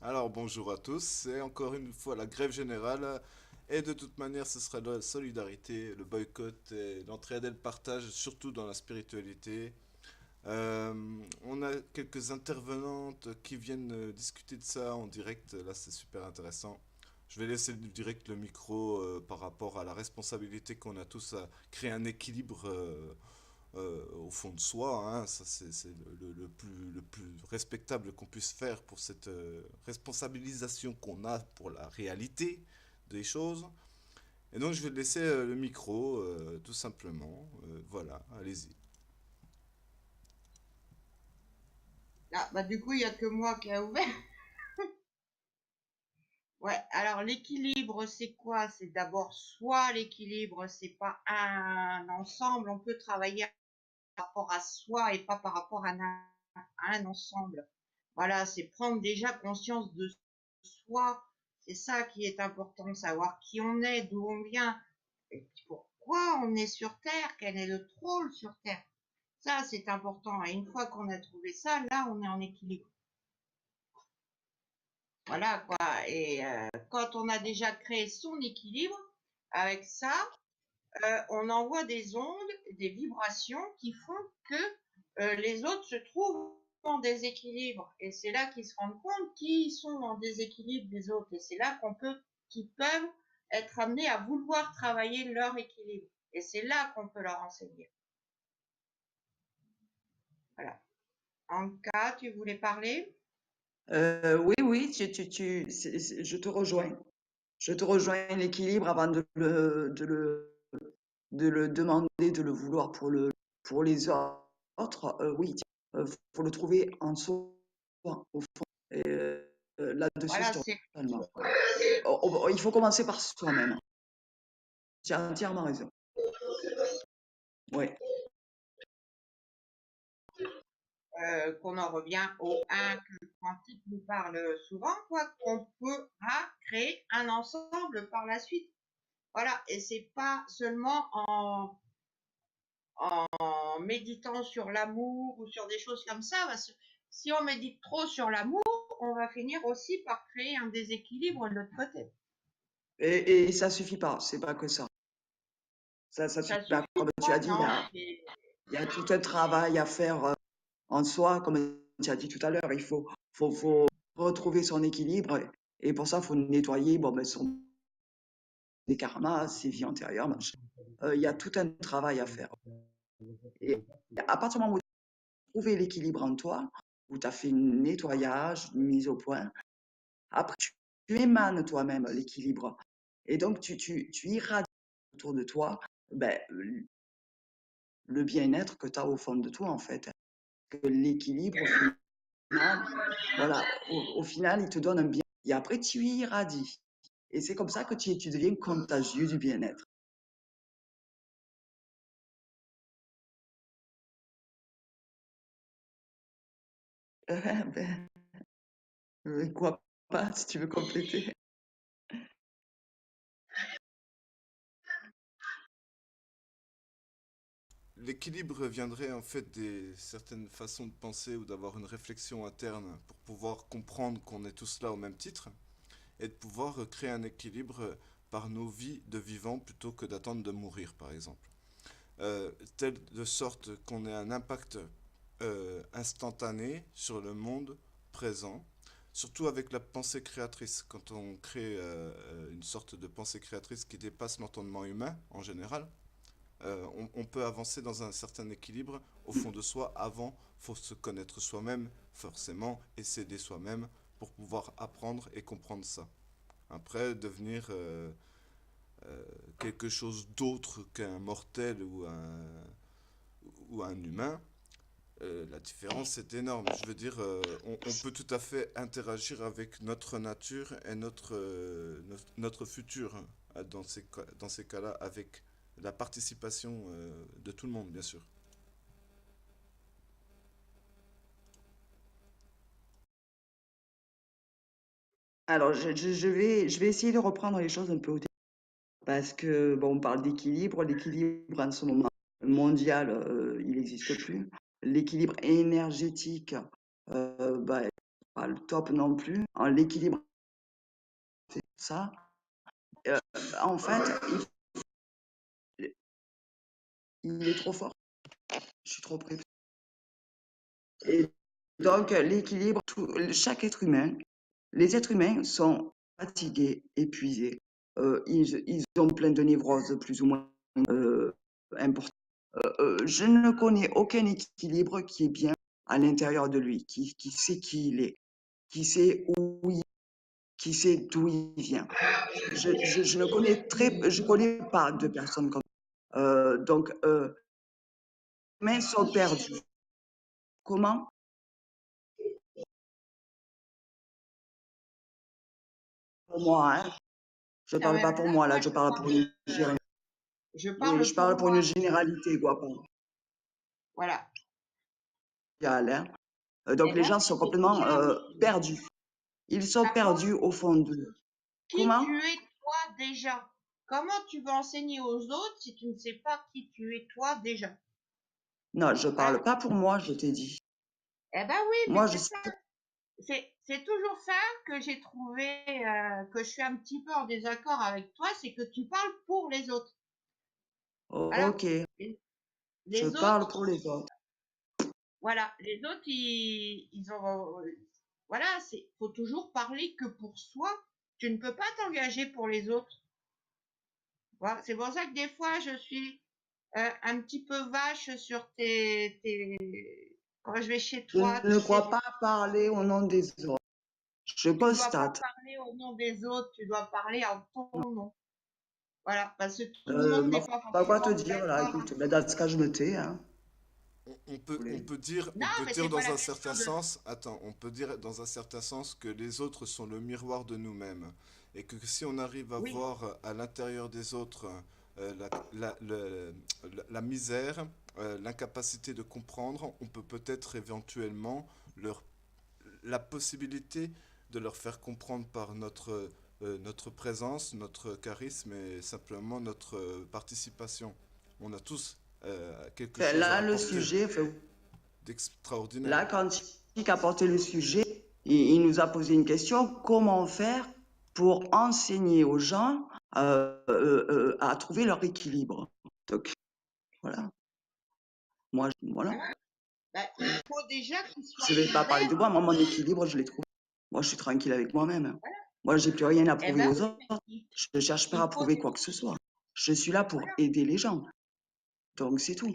Alors bonjour à tous, c'est encore une fois la grève générale et de toute manière ce sera la solidarité, le boycott, et l'entraide et le partage, surtout dans la spiritualité. On a quelques intervenantes qui viennent discuter de ça en direct, là c'est super intéressant. Je vais laisser direct le micro par rapport à la responsabilité qu'on a tous à créer un équilibre au fond de soi, hein. Ça, c'est le plus respectable qu'on puisse faire pour cette responsabilisation qu'on a pour la réalité des choses. Et donc, je vais te laisser le micro, tout simplement. Voilà, allez-y. Ah, bah du coup, il y a que moi qui a ouvert. Ouais, alors l'équilibre, c'est quoi? C'est d'abord soi, l'équilibre, c'est pas un ensemble. On peut travailler par rapport à soi et pas par rapport à un ensemble. Voilà, c'est prendre déjà conscience de soi. C'est ça qui est important, savoir qui on est, d'où on vient, et puis pourquoi on est sur Terre, quel est le rôle sur Terre. Ça, c'est important. Et une fois qu'on a trouvé ça, là, on est en équilibre. Voilà quoi. Et quand on a déjà créé son équilibre, avec ça, on envoie des ondes, des vibrations qui font que les autres se trouvent en déséquilibre. Et c'est là qu'ils se rendent compte qu'ils sont en déséquilibre des autres. Et c'est là qu'ils peuvent être amenés à vouloir travailler leur équilibre. Et c'est là qu'on peut leur enseigner. Voilà. Anka, tu voulais parler? Oui, oui, je te rejoins. Je te rejoins l'équilibre avant de le demander, de le vouloir pour les autres. Oui, faut le trouver en soi, au fond. Et, là-dessus, je Voilà, te c'est rejoins totalement. Il faut commencer par soi-même. Tu as entièrement raison. Ouais. qu'on en revient au un que le quantique nous parle souvent, quoi, qu'on pourra créer un ensemble par la suite. Voilà, et c'est pas seulement en méditant sur l'amour ou sur des choses comme ça, parce que si on médite trop sur l'amour, on va finir aussi par créer un déséquilibre de l'autre côté. Et ça suffit pas. C'est pas que ça. Ça suffit Ça pas. suffit Comme tu as pas, dit, non. il y a tout un travail à faire en soi, comme tu as dit tout à l'heure, faut retrouver son équilibre et pour ça, il faut nettoyer bon, ben, son des karmas, ses vies antérieures, machin. Il y a tout un travail à faire. Et à partir du moment où tu as trouvé l'équilibre en toi, où tu as fait un nettoyage, une mise au point, après tu émanes toi-même l'équilibre. Et donc tu irradies autour de toi ben, le bien-être que tu as au fond de toi, en fait. Que l'équilibre, au final, voilà, au final, il te donne un bien. Et après, tu irradies. Et c'est comme ça que tu deviens contagieux du bien-être. Ben, quoi pas, si tu veux compléter. L'équilibre viendrait en fait des certaines façons de penser ou d'avoir une réflexion interne pour pouvoir comprendre qu'on est tous là au même titre et de pouvoir créer un équilibre par nos vies de vivants plutôt que d'attendre de mourir par exemple. Telle de sorte qu'on ait un impact instantané sur le monde présent, surtout avec la pensée créatrice. Quand on crée une sorte de pensée créatrice qui dépasse l'entendement humain en général, on peut avancer dans un certain équilibre au fond de soi. Avant, faut se connaître soi-même, forcément, et s'aider soi-même pour pouvoir apprendre et comprendre ça. Après, devenir quelque chose d'autre qu'un mortel ou un humain, la différence est énorme. Je veux dire, on peut tout à fait interagir avec notre nature et notre futur hein, dans ces cas-là, avec la participation de tout le monde, bien sûr. Alors, je vais essayer de reprendre les choses un peu au début. Parce que, bon, on parle d'équilibre. L'équilibre, en ce moment mondial, il n'existe plus. L'équilibre énergétique, bah, pas le top non plus. L'équilibre, c'est ça. En fait, il est trop fort. Je suis trop près. Et donc, l'équilibre, chaque être humain, les êtres humains sont fatigués, épuisés. Ils ont plein de névroses plus ou moins importantes. Je ne connais aucun équilibre qui est bien à l'intérieur de lui, qui sait qui il est, qui sait qui sait d'où il vient. Je ne connais je connais pas de personnes comme ça. Donc, les humains sont perdus. Comment? Pour moi, hein. Je Non, parle mais pas pour là, moi, là, moi, je parle pour une je oui, parle je pour parle pour une moi. généralité, quoi, Voilà. hein. Donc Eh les ben gens oui, sont mais complètement déjà, perdus. Ils sont d'abord, perdus au fond d'eux. qui Comment? tu es toi déjà? Comment tu veux enseigner aux autres si tu ne sais pas qui tu es toi déjà? Non, je Hein? parle pas pour moi, je t'ai dit. Eh ben oui, mais Moi, je c'est sais. ça. C'est toujours ça que j'ai trouvé, que je suis un petit peu en désaccord avec toi, c'est que tu parles pour les autres. Voilà. Ok, Les, je les parle autres, pour les autres. voilà. Les autres, ils ont, voilà, faut toujours parler que pour soi. Tu ne peux pas t'engager pour les autres. Voilà. C'est pour ça que des fois, je suis un petit peu vache sur quand je vais chez Je toi, ne tu sais, crois pas parler au nom des autres. Je tu ne dois pas constate. parler au nom des autres, tu dois parler en ton nom. Voilà, parce que tout le monde Euh, n'est bah, pas pas quoi te forcément dire là, d'accord. écoute, ben, dans ce cas, je me tais, hein. On peut dire, Non, mais c'est pas dans la un question certain de. sens, attends, on peut dire dans un certain sens que les autres sont le miroir de nous-mêmes. Et que si on arrive à Oui, voir à l'intérieur des autres la misère, l'incapacité de comprendre, on peut peut-être éventuellement la possibilité de leur faire comprendre par notre présence, notre charisme et simplement notre participation. On a tous quelque Enfin, chose à là, le apporter sujet, enfin, d'extraordinaire. là, quand il a porté le sujet, il nous a posé une question, comment faire pour enseigner aux gens à trouver leur équilibre? Donc, voilà. Moi, voilà. voilà. Ben, il faut déjà qu'ils soient Je vais pas parler de ouverts. moi, mon équilibre, je l'ai trouvé. Moi, je suis tranquille avec moi-même. Voilà. Moi, j'ai plus rien à Eh prouver ben aux oui, autres. mais Je ne cherche pas à il faut. prouver quoi que ce soit. Je suis là pour Voilà. aider les gens. Donc, c'est tout.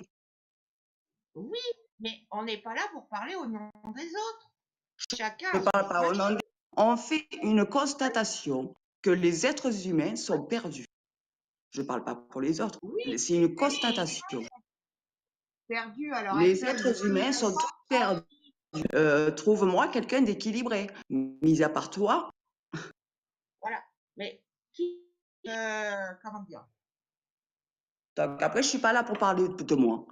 Oui, mais on n'est pas là pour parler au nom des autres. Chacun Je a son parle pas au nom chemin. des... On fait une constatation que les êtres humains sont perdus. Je parle pas pour les autres. Oui, C'est une oui, les constatation. gens perdus à l'heure Les actuelle, ils êtres ne humains sont sont tous pas perdus. Trouve-moi quelqu'un d'équilibré. Mis à part toi, voilà. Mais qui, comment dire? donc après, je suis pas là pour parler de moi.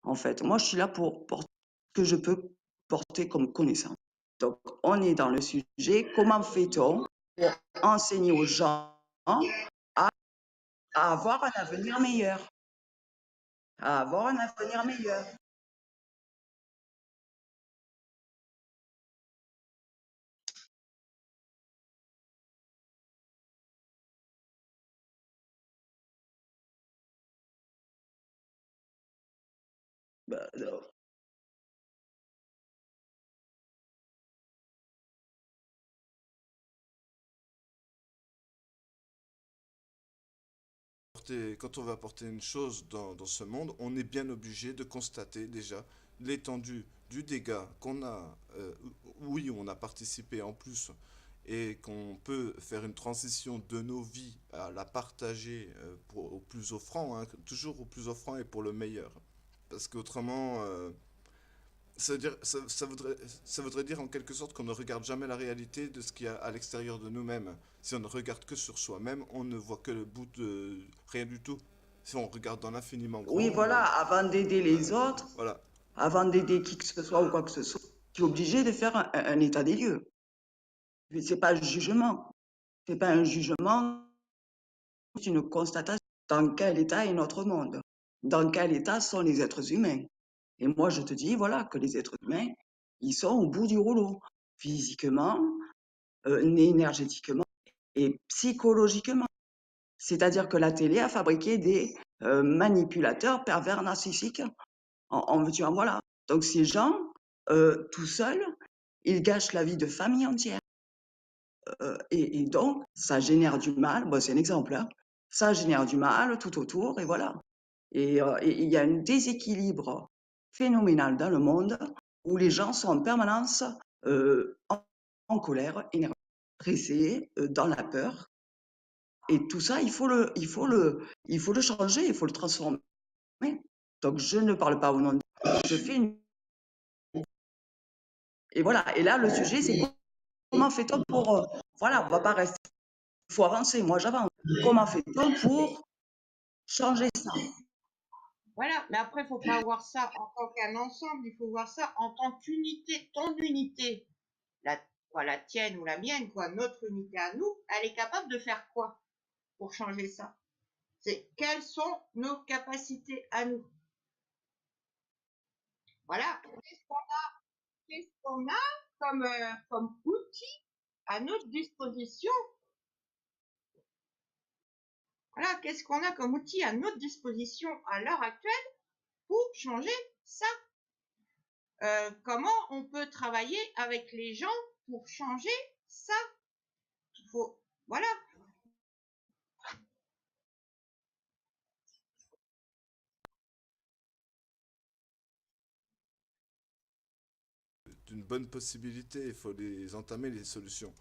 En fait, moi, je suis là pour porter ce que je peux porter comme connaissance. Donc, on est dans le sujet. Comment fait-on pour enseigner aux gens à, à avoir un avenir meilleur? À avoir un avenir meilleur. Ben, Quand on va apporter une chose dans ce monde, on est bien obligé de constater déjà l'étendue du dégât qu'on a, oui, on a participé en plus, et qu'on peut faire une transition de nos vies à la partager au plus offrant, hein, toujours au plus offrant et pour le meilleur. Parce qu'autrement, ça veut dire, ça voudrait dire en quelque sorte qu'on ne regarde jamais la réalité de ce qu'il y a à l'extérieur de nous-mêmes. Si on ne regarde que sur soi-même, on ne voit que le bout de rien du tout. Si on regarde dans l'infiniment oui, grand, voilà, avant d'aider les autres, voilà. avant d'aider qui que ce soit ou quoi que ce soit, tu es obligé de faire un état des lieux. C'est pas un jugement. C'est pas un jugement, c'est une constatation. Dans quel état est notre monde? Dans quel état sont les êtres humains? Et moi, je te dis, voilà, que les êtres humains, ils sont au bout du rouleau. physiquement, énergétiquement et psychologiquement. C'est-à-dire que la télé a fabriqué des manipulateurs pervers narcissiques. En veux-tu, en voilà. Donc ces gens, tout seuls, ils gâchent la vie de familles entières. Et donc, ça génère du mal. Bon, c'est un exemple, hein. Ça génère du mal tout autour, et voilà. Et il y a un déséquilibre phénoménal dans le monde où les gens sont en permanence en colère, énervés, pressés, dans la peur. Et tout ça, il faut le changer, il faut le transformer. Donc, je ne parle pas au nom de... Je fais une... Et voilà. Et là, le sujet, c'est comment fait-on pour... voilà, on va pas rester... Il faut avancer. Moi, j'avance. Comment fait-on pour changer ça? Voilà, mais après, il ne faut pas voir ça en tant qu'un ensemble, il faut voir ça en tant qu'unité, ton unité, la tienne ou la mienne, quoi, notre unité à nous, elle est capable de faire quoi pour changer ça? C'est quelles sont nos capacités à nous? Voilà, qu'est-ce qu'on a comme outil à notre disposition? Voilà, qu'est-ce qu'on a comme outil à notre disposition à l'heure actuelle pour changer ça? Comment on peut travailler avec les gens pour changer ça? Faut, voilà. D'une bonne possibilité, il faut les entamer, les solutions.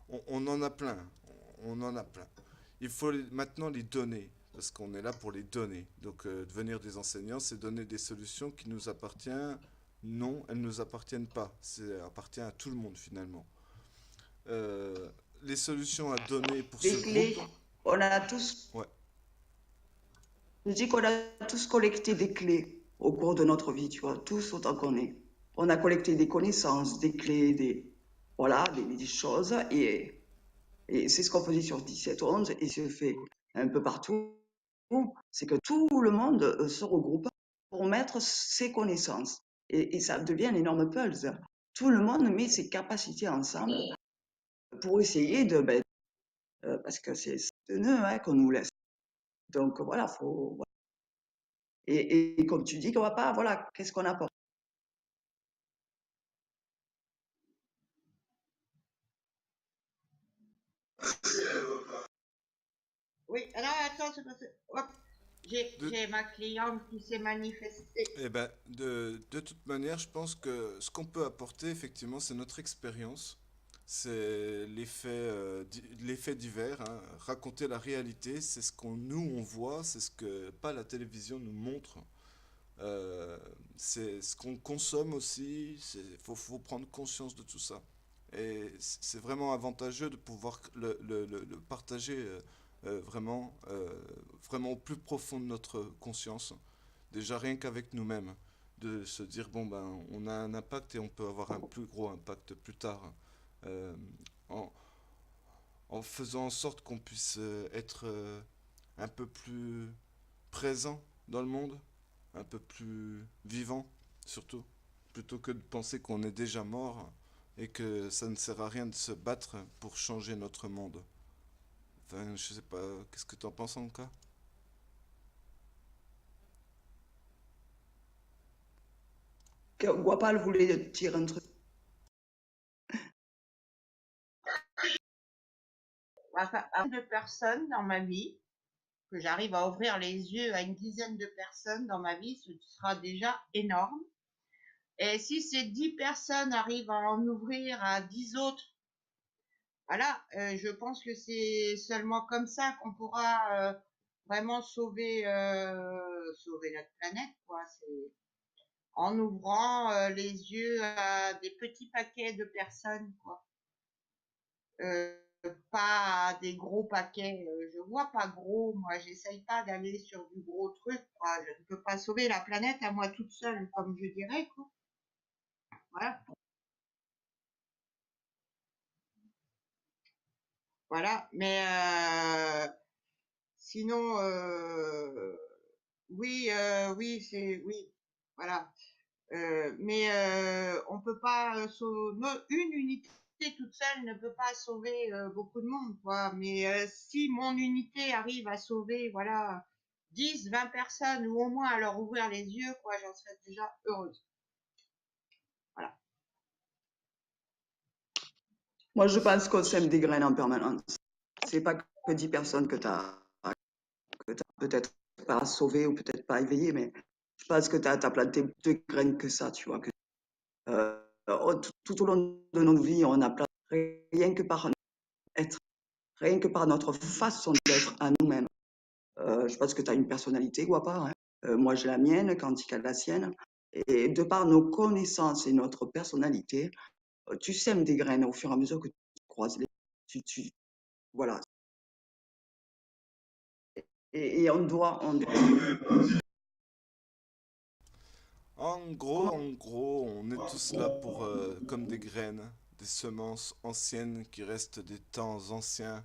On en a plein, on en a plein. Il faut maintenant les donner, parce qu'on est là pour les donner. Donc devenir des enseignants, c'est donner des solutions qui nous appartiennent. Non, elles ne nous appartiennent pas. C'est appartient à tout le monde finalement. Euh, les solutions à donner pour ce Les clés, groupe, on a tous, ouais, je dis qu'on a tous collecté des clés au cours de notre vie, tu vois, tous autant qu'on est. On a collecté des connaissances, des clés, voilà, des choses, et c'est ce qu'on faisait sur 17-11, et se fait un peu partout. C'est que tout le monde se regroupe pour mettre ses connaissances. Et ça devient un énorme puzzle. Tout le monde met ses capacités ensemble pour essayer de, ben, parce que c'est de nœud hein, qu'on nous laisse. Donc voilà, faut. Et comme tu dis qu'on va pas, voilà, qu'est-ce qu'on apporte? Oui, alors attends, c'est parce que, hop, de, j'ai ma cliente qui s'est manifestée. eh ben, de toute manière, je pense que ce qu'on peut apporter, effectivement, c'est notre expérience. C'est l'effet divers, hein. Raconter la réalité, c'est ce qu'on nous on voit, c'est ce que pas la télévision nous montre. Euh, c'est ce qu'on consomme aussi. Faut prendre conscience de tout ça. Et c'est vraiment avantageux de pouvoir le partager vraiment au plus profond de notre conscience. Déjà rien qu'avec nous-mêmes, de se dire bon ben on a un impact et on peut avoir un plus gros impact plus tard, euh, en, en faisant en sorte qu'on puisse être un peu plus présent dans le monde, un peu plus vivant surtout, plutôt que de penser qu'on est déjà mort et que ça ne sert à rien de se battre pour changer notre monde. Enfin, je sais pas, qu'est-ce que tu en penses en cas? Guapal voulait dire un truc. Enfin, de personnes dans ma vie, que j'arrive à ouvrir les yeux à une dizaine de personnes dans ma vie, ce sera déjà énorme. Et si ces 10 personnes arrivent à en ouvrir à 10 autres, voilà, je pense que c'est seulement comme ça qu'on pourra vraiment sauver notre planète, quoi. C'est en ouvrant les yeux à des petits paquets de personnes, quoi. Euh, Pas des gros paquets. Je vois pas gros, moi. J'essaye pas d'aller sur du gros truc, quoi. Je ne peux pas sauver la planète à moi toute seule, comme je dirais, quoi. Voilà, voilà. Mais sinon, oui, oui, c'est oui, voilà. Mais on peut pas une unité toute seule ne peut pas sauver beaucoup de monde, quoi. Mais si mon unité arrive à sauver, voilà, 10, 20 personnes ou au moins à leur ouvrir les yeux, quoi, j'en serais déjà heureuse. Voilà. Moi, je pense qu'on sème des graines en permanence. C'est pas que 10 personnes que tu as peut-être pas sauvées ou peut-être pas éveillées, mais je pense que tu as planté plus de graines que ça, tu vois. Tout au long de nos vies, on a planté rien que par être, rien que par notre façon d'être à nous-mêmes. Je pense que tu as une personnalité, Guapa, hein. Moi, j'ai la mienne, Quantique a la sienne. Et de par nos connaissances et notre personnalité, tu sèmes des graines au fur et à mesure que tu croises les. Voilà. Et on doit. Comment? En gros, on est tous là pour, comme des graines, des semences anciennes qui restent des temps anciens.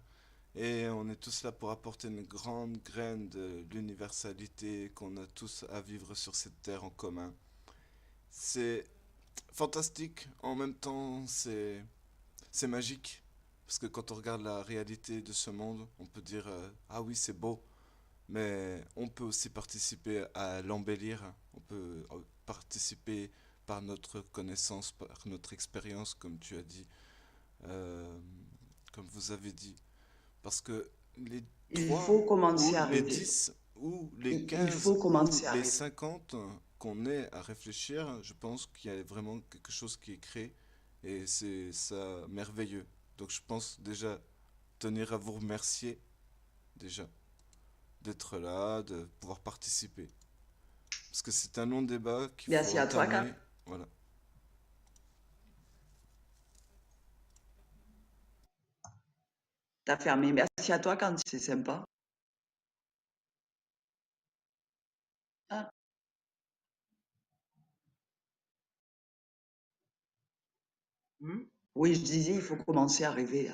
Et on est tous là pour apporter une grande graine de l'universalité qu'on a tous à vivre sur cette terre en commun. C'est fantastique, en même temps c'est magique. Parce que quand on regarde la réalité de ce monde, on peut dire ah oui c'est beau, mais on peut aussi participer à l'embellir. On peut participer par notre connaissance, par notre expérience, comme tu as dit, euh, comme vous avez dit. Parce que les Il 3 faut commencer ou à les rêver. 10 ou les Il 15 faut ou commencer à les rêver. 50 qu'on ait à réfléchir, je pense qu'il y a vraiment quelque chose qui est créé et c'est ça merveilleux. Donc je pense déjà tenir à vous remercier déjà d'être là, de pouvoir participer. Parce que c'est un long débat qu'il faut Merci à toi, Cap. entamer. Voilà. T'as fermé. Merci à toi, quand c'est sympa. Ah. Hmm. Oui, je disais, il faut commencer à rêver.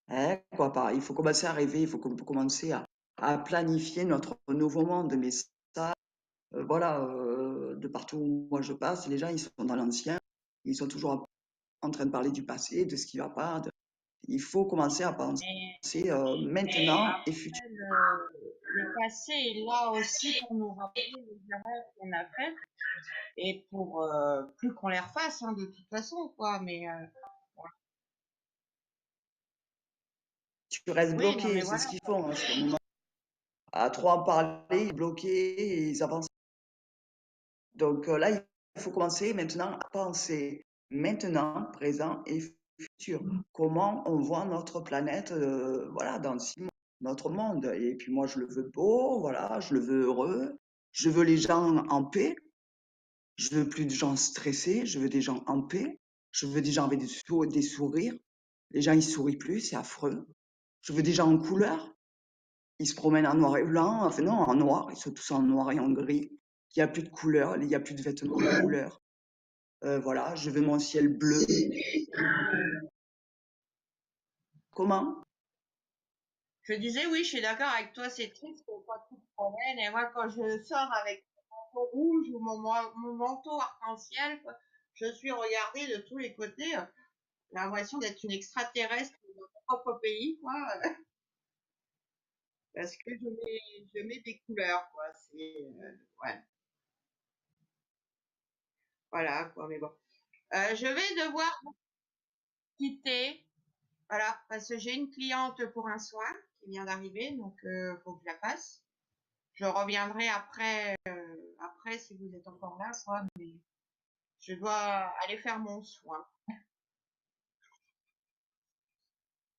Hein, quoi pas. Il faut commencer à rêver, il faut commencer à planifier notre nouveau monde. Mais ça, voilà, de partout où moi je passe, les gens, ils sont dans l'ancien. Ils sont toujours en train de parler du passé, de ce qui va pas. Il faut commencer à penser Mais maintenant et futur. après, le passé est là aussi pour nous rappeler les erreurs qu'on a faites et pour plus qu'on les refasse, hein, de toute façon, quoi. Mais voilà. Tu restes Oui, non, bloqué, mais c'est voilà. ce qu'ils font en ce moment. À trop en parler, bloqués, et ils avancent. Donc là, il faut commencer maintenant à penser maintenant, présent et futur. Comment on voit notre planète, voilà, dans 6 mois, notre monde. Et puis moi, je le veux beau, voilà, je le veux heureux. Je veux les gens en paix. Je veux plus de gens stressés. Je veux des gens en paix. Je veux des gens avec des sourires. Les gens, ils sourient plus, c'est affreux. Je veux des gens en couleur. Ils se promènent en noir et blanc, enfin non, en noir, ils sont tous en noir et en gris. Il n'y a plus de couleurs, il n'y a plus de vêtements de couleur. Voilà, je veux mon ciel bleu. Comment? Je disais, oui, je suis d'accord avec toi, c'est triste qu'on soit tout promène. Et moi, quand je sors avec mon manteau rouge ou mon manteau arc-en-ciel, quoi, je suis regardée de tous les côtés. J'ai l'impression d'être une extraterrestre dans mon propre pays, quoi, parce que je mets des couleurs, quoi. C'est, ouais, voilà, quoi, mais bon. Je vais devoir vous quitter, voilà, parce que j'ai une cliente pour un soin qui vient d'arriver, donc faut que je la fasse. Je reviendrai après si vous êtes encore là, quoi, mais je dois aller faire mon soin.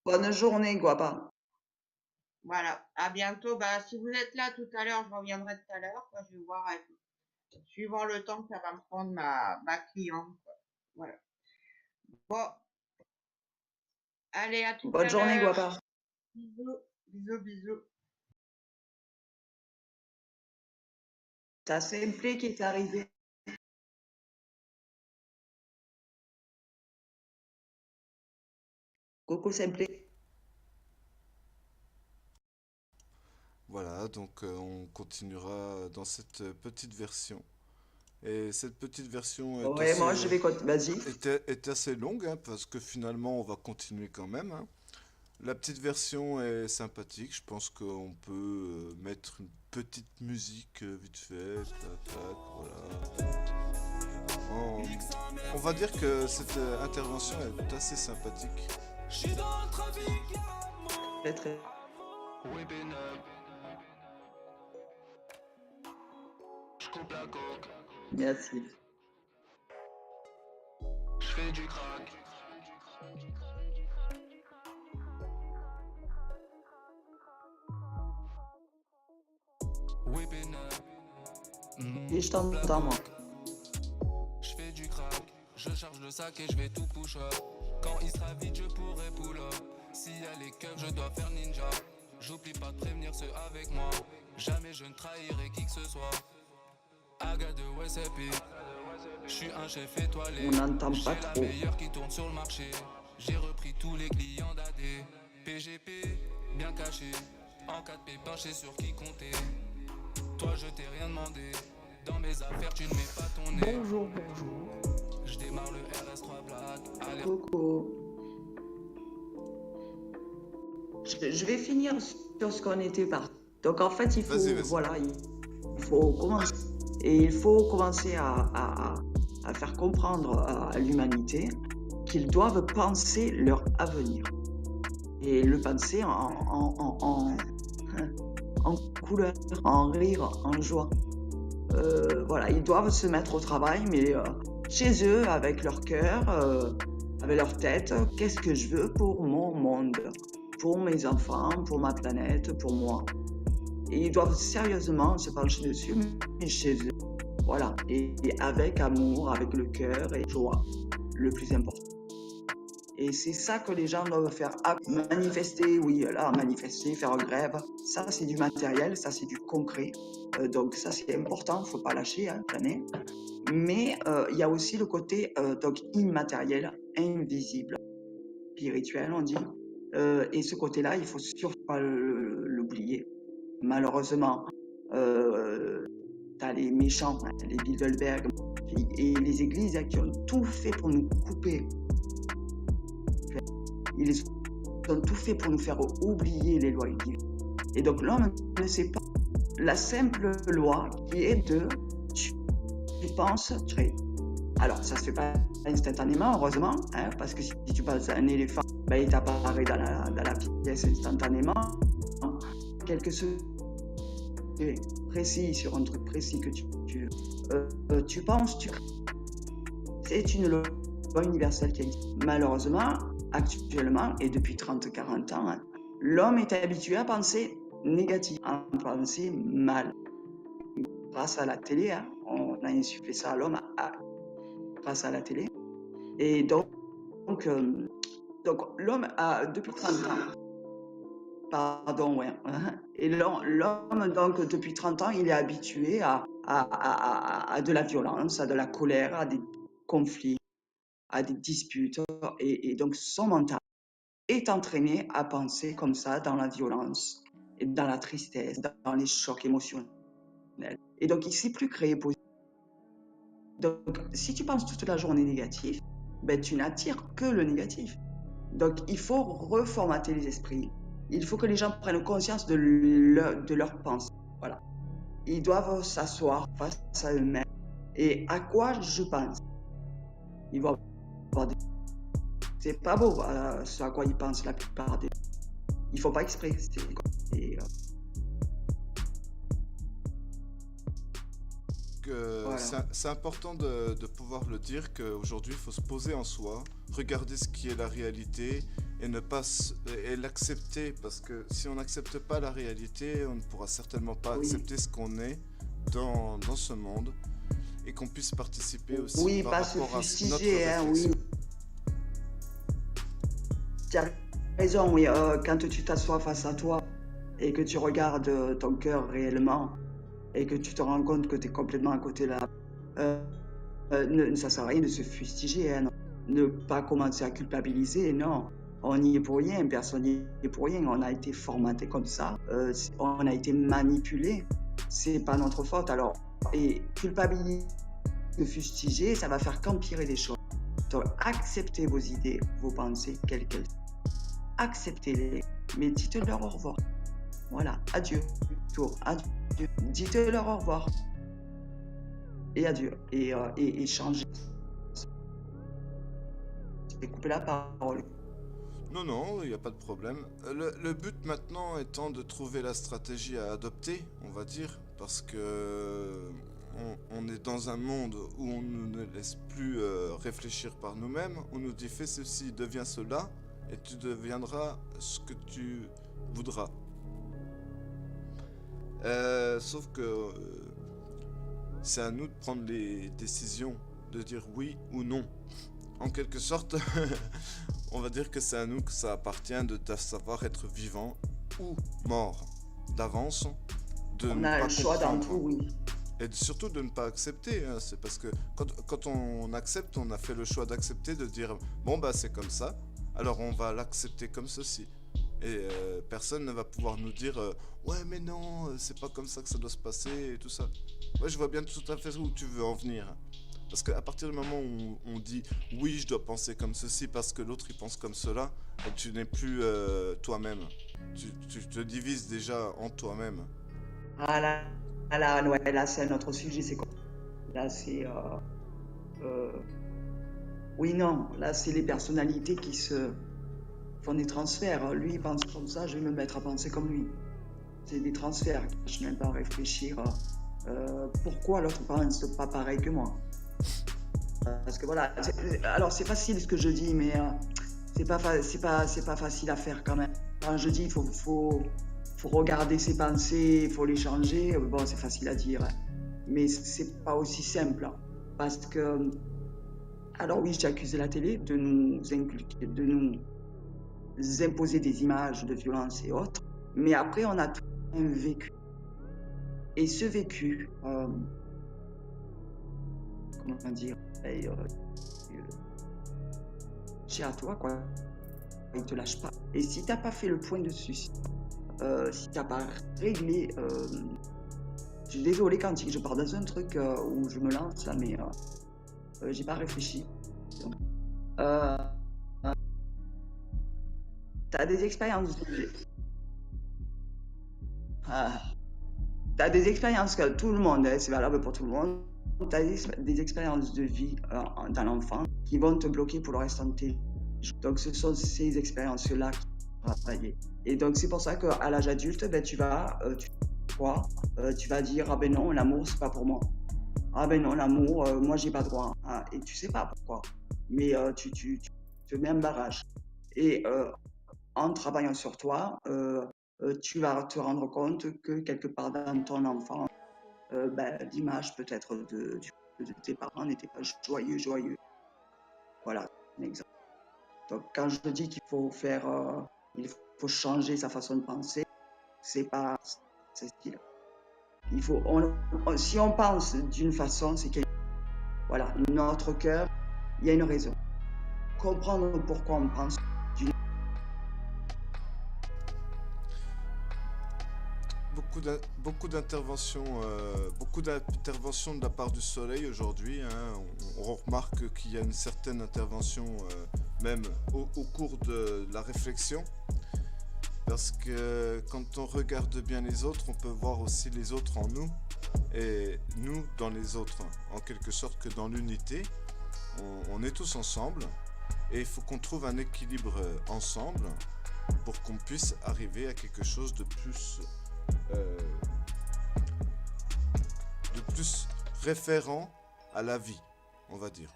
Bonne journée, Guapa. Voilà, à bientôt. Bah, si vous êtes là tout à l'heure, je reviendrai tout à l'heure, quoi. Je vais voir suivant le temps que ça va me prendre ma cliente, quoi. Voilà. Bon, allez, à tout Bonne à journée, l'heure. Guapa. Bisous, bisous, bisous. T'as Simplé qui est arrivé. Coucou Simplé. Voilà, donc on continuera dans cette petite version. Et cette petite version Ouais, moi je vais vas-y. est assez longue, hein, parce que finalement on va continuer quand même, hein. La petite version est sympathique, je pense qu'on peut mettre une petite musique vite fait, tac, tac, voilà. On, on va dire que cette intervention est assez sympathique. Très très. Merci. Et je t'entends moi. Je fais du crack, je charge le sac et je vais tout push up. Quand il sera vide, je pourrai pull up. S'il y a les keufs, je dois faire ninja. J'oublie pas de prévenir ceux avec moi. Jamais je ne trahirai qui que ce soit. Aga de WSP, je suis un chef étoilé. On n'entend J'ai pas la trop. meilleure qui tourne sur le marché. J'ai repris tous les clients d'AD. PGP, bien caché. En cas de pépin, je sais sur qui compter. Toi, je t'ai rien demandé. Dans mes affaires, tu ne mets pas ton nez. Bonjour, bonjour. Je démarre le RS3 Black. Allez. Coco. Je vais finir sur ce qu'on était parti. Donc en fait, il faut, Vas-y, vas-y. voilà, il faut commencer. Et il faut commencer à faire comprendre à l'humanité qu'ils doivent penser leur avenir. Et le penser en couleur, en rire, en joie. Voilà, ils doivent se mettre au travail, mais chez eux, avec leur cœur, avec leur tête, qu'est-ce que je veux pour mon monde, pour mes enfants, pour ma planète, pour moi. Et ils doivent sérieusement se pencher dessus, mais chez eux. Voilà, et avec amour, avec le cœur et joie, le plus important. Et c'est ça que les gens doivent faire. Manifester, oui, là, manifester, faire grève, ça c'est du matériel, ça c'est du concret. Donc ça c'est important, il ne faut pas lâcher, hein, jamais. Mais il y a aussi le côté donc immatériel, invisible, spirituel, on dit. Et ce côté-là, il ne faut surtout pas l'oublier. Malheureusement, tu as les méchants, hein, les Bilderberg et les églises hein, qui ont tout fait pour nous couper. Ils ont tout fait pour nous faire oublier les lois divines. Et donc l'homme ne sait pas la simple loi qui est de tu penses, tu crées. Alors ça se fait pas instantanément, heureusement, hein, parce que si tu passes un éléphant, ben, il t'apparaît dans la pièce instantanément. Quelque chose précis sur un truc précis que tu penses, tu crées. C'est une loi universelle qui existe. Malheureusement, actuellement, et depuis 30-40 ans, hein, l'homme est habitué à penser négatif, à penser mal. Grâce à la télé, hein, on a insufflé ça à l'homme grâce à la télé. Et donc l'homme a, depuis 30 ans, pardon, ouais, et l'homme, donc, depuis 30 ans, il est habitué à de la violence, à de la colère, à des conflits, à des disputes. Et donc, son mental est entraîné à penser comme ça dans la violence, et dans la tristesse, dans les chocs émotionnels. Et donc, il ne sait plus créer positif. Donc, si tu penses toute la journée négatif, ben, tu n'attires que le négatif. Donc, il faut reformater les esprits. Il faut que les gens prennent conscience de leur pensée. Voilà. Ils doivent s'asseoir face à eux-mêmes. Et à quoi je pense? Ils vont avoir des... C'est pas beau ce à quoi ils pensent la plupart des... Il faut pas exprès. Voilà. C'est important de pouvoir le dire qu'aujourd'hui il faut se poser en soi, regarder ce qui est la réalité et ne pas et l'accepter, parce que si on n'accepte pas la réalité, on ne pourra certainement pas accepter ce qu'on est dans ce monde, et qu'on puisse participer aussi par rapport à notre réflexion. Oui. Tu as raison, oui. Quand tu t'assois face à toi et que tu regardes ton cœur réellement, et que tu te rends compte que tu es complètement à côté là, ça ne sert à rien de se fustiger, hein, ne pas commencer à culpabiliser, non. On n'y est pour rien, personne n'y est pour rien, on a été formaté comme ça, on a été manipulé, c'est pas notre faute. Alors, et culpabiliser de fustiger, ça va faire qu'empirer les choses. Donc, acceptez vos idées, vos pensées, quelles qu'elles soient. Acceptez-les, mais dites-leur au revoir. Voilà, adieu. Adieu. Dites-leur au revoir. Et adieu. Et changez. Et coupez la parole. Non, non, il n'y a pas de problème. Le but maintenant étant de trouver la stratégie à adopter, on va dire, parce que on est dans un monde où on ne laisse plus réfléchir par nous-mêmes. On nous dit fais ceci, deviens cela, et tu deviendras ce que tu voudras. Sauf que c'est à nous de prendre les décisions, de dire oui ou non. En quelque sorte, on va dire que c'est à nous que ça appartient de savoir être vivant ou mort d'avance, de On ne a pas le choix dans comprendre. tout, oui. Et surtout de ne pas accepter, hein. C'est parce que quand on accepte, on a fait le choix d'accepter, de dire bon bah c'est comme ça, alors on va l'accepter comme ceci. Et personne ne va pouvoir nous dire ouais mais non, c'est pas comme ça que ça doit se passer et tout ça. Ouais, je vois bien tout à fait où tu veux en venir. Parce qu'à partir du moment où on dit oui, je dois penser comme ceci parce que l'autre il pense comme cela, tu n'es plus toi-même. Tu te divises déjà en toi-même. Ah là, ouais, là c'est un autre sujet. C'est quoi? Là c'est... oui, non, là c'est les personnalités qui se font des transferts. Lui il pense comme ça, je vais me mettre à penser comme lui. C'est des transferts. Je n'aime pas réfléchir. Pourquoi l'autre pense pas pareil que moi? Parce que voilà, alors c'est facile ce que je dis, mais c'est pas facile à faire quand même. Quand je dis il faut regarder ses pensées, il faut les changer, bon c'est facile à dire, hein. Mais c'est pas aussi simple, hein. Parce que, alors oui, j'ai accusé la télé de nous imposer des images de violence et autres, mais après on a tout un vécu. Et ce vécu, comment dire, c'est à toi, quoi. Il te lâche pas. Et si t'as pas fait le point dessus, si t'as pas réglé, je suis désolée quand je pars dans un truc où je me lance là, mais j'ai pas réfléchi. Donc, t'as des expériences de vie. T'as des expériences que tout le monde, hein, c'est valable pour tout le monde. T'as des expériences de vie dans l'enfant qui vont te bloquer pour le restant de tes jours. Donc ce sont ces expériences-là qui vont travailler. Et donc c'est pour ça qu'à l'âge adulte, ben, tu vas dire ah ben non, l'amour c'est pas pour moi. Ah ben non, l'amour, moi j'ai pas droit. Ah, et tu sais pas pourquoi. Mais tu te mets un barrage. Et en travaillant sur toi, tu vas te rendre compte que quelque part dans ton enfant, l'image peut-être de tes parents n'était pas joyeux. Voilà, un exemple. Donc quand je dis qu'il faut il faut changer sa façon de penser, c'est pas ce style. Il faut, si on pense d'une façon, c'est qu'il voilà, notre cœur, il y a une raison. Comprendre pourquoi on pense d'une Beaucoup d'interventions de la part du soleil aujourd'hui, hein. On remarque qu'il y a une certaine intervention même au cours de la réflexion. Parce que quand on regarde bien les autres, on peut voir aussi les autres en nous et nous dans les autres. En quelque sorte que dans l'unité, on est tous ensemble et il faut qu'on trouve un équilibre ensemble pour qu'on puisse arriver à quelque chose de plus référent à la vie, on va dire.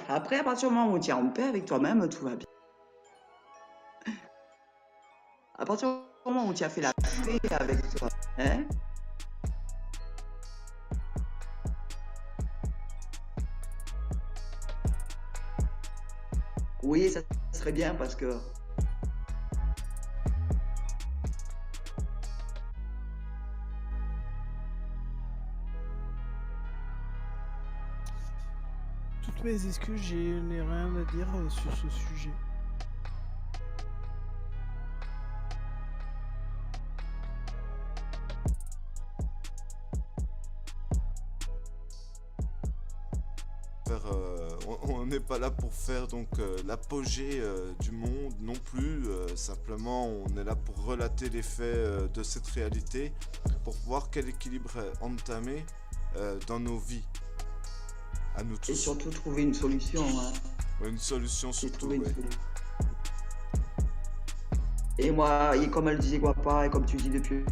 Après, à partir du moment où tu es en paix avec toi-même, tout va bien. À partir du moment où tu as fait la paix avec toi, hein? Oui, ça serait bien parce que Toutes mes excuses, je n'ai rien à dire sur ce sujet. faire, on n'est pas là pour faire donc l'apogée du monde non plus. Simplement, on est là pour relater les faits de cette réalité, pour voir quel équilibre est entamé dans nos vies, à nous Et tous. surtout trouver une solution. Hein. Ouais, une solution Et surtout, trouver une ouais. solution. Et moi, et comme elle disait Guapa, et comme tu dis depuis,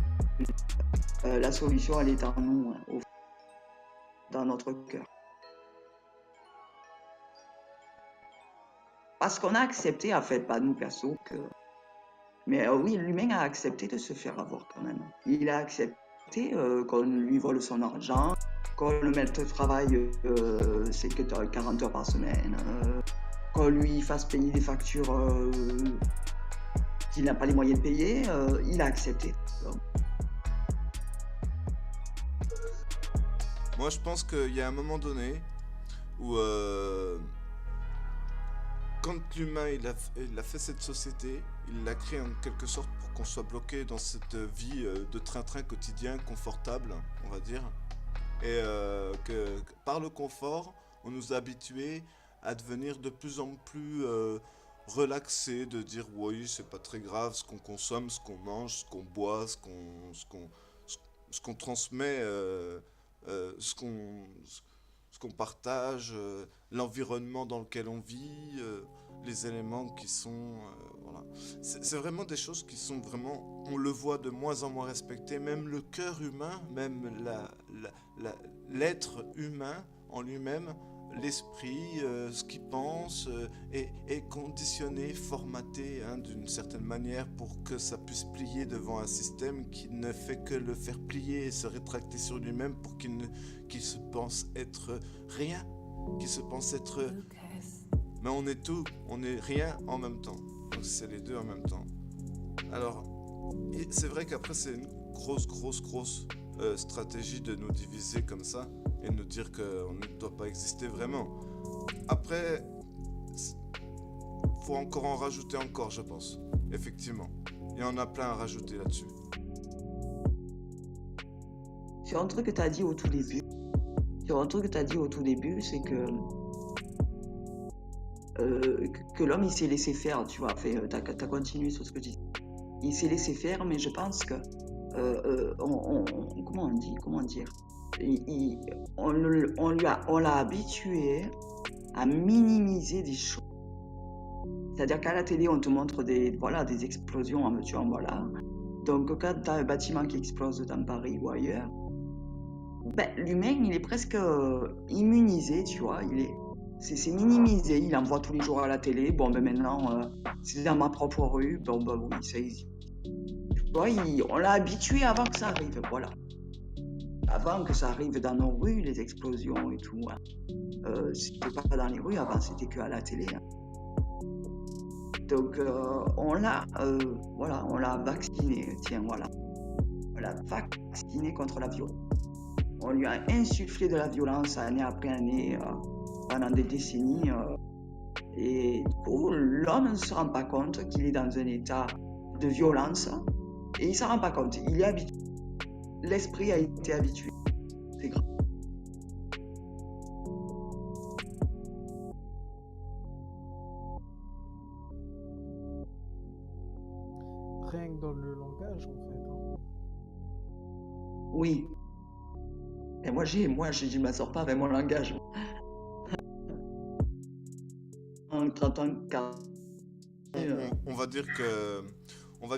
la solution, elle est en nous, hein, dans notre cœur. Parce qu'on a accepté, en fait, pas nous perso, que... Mais oui, l'humain a accepté de se faire avoir quand même. Il a accepté qu'on lui vole son argent, qu'on le mette au travail, c'est que 40 heures par semaine, qu'on lui fasse payer des factures qu'il n'a pas les moyens de payer, il a accepté. Moi, je pense qu'il y a un moment donné où, quand l'humain il a fait cette société, il l'a créée en quelque sorte pour qu'on soit bloqué dans cette vie de train-train quotidien, confortable, on va dire. Et que par le confort, on nous a habitués à devenir de plus en plus relaxés, de dire oui, c'est pas très grave ce qu'on consomme, ce qu'on mange, ce qu'on boit, ce qu'on transmet, ce qu'on partage, l'environnement dans lequel on vit, les éléments qui sont... voilà. C'est vraiment des choses qui sont vraiment... On le voit de moins en moins respecté. Même le cœur humain, même l'être humain en lui-même, l'esprit, ce qu'il pense, est conditionné, formaté hein, d'une certaine manière pour que ça puisse plier devant un système qui ne fait que le faire plier et se rétracter sur lui-même pour qu'il se pense être rien, qu'il se pense être... Mais on est tout, on est rien en même temps. Donc c'est les deux en même temps. Alors, c'est vrai qu'après c'est une grosse stratégie de nous diviser comme ça et de nous dire qu'on ne doit pas exister vraiment. Après, faut encore en rajouter encore, je pense. Effectivement. Il y en a plein à rajouter là-dessus. Sur un truc que tu as dit au tout début, c'est que l'homme il s'est laissé faire, tu vois. T'as continué sur ce que tu dis. Il s'est laissé faire, mais je pense que comment dire, on l'a habitué à minimiser des choses. C'est-à-dire qu'à la télé, on te montre des explosions en veux-tu, en voilà. Donc quand tu as un bâtiment qui explose dans Paris ou ailleurs, ben, l'humain, il est presque immunisé, tu vois. C'est minimisé, il en voit tous les jours à la télé. Bon, ben maintenant, c'est dans ma propre rue. Bon, ben oui, ça existe. Tu vois, on l'a habitué avant que ça arrive, voilà. Avant que ça arrive dans nos rues, les explosions et tout. Hein. C'était pas dans les rues avant, c'était que à la télé. Hein. Donc, on l'a vacciné, tiens, voilà. On l'a vacciné contre la violence. On lui a insufflé de la violence année après année, pendant des décennies. Et du coup, l'homme ne se rend pas compte qu'il est dans un état de violence. Et il ne s'en rend pas compte. Il est habitué. L'esprit a été habitué. C'est grave. Rien que dans le langage, en fait. Hein. Oui. Et moi, je ne m'en sors pas avec mon langage. En 30 ans, 40 on va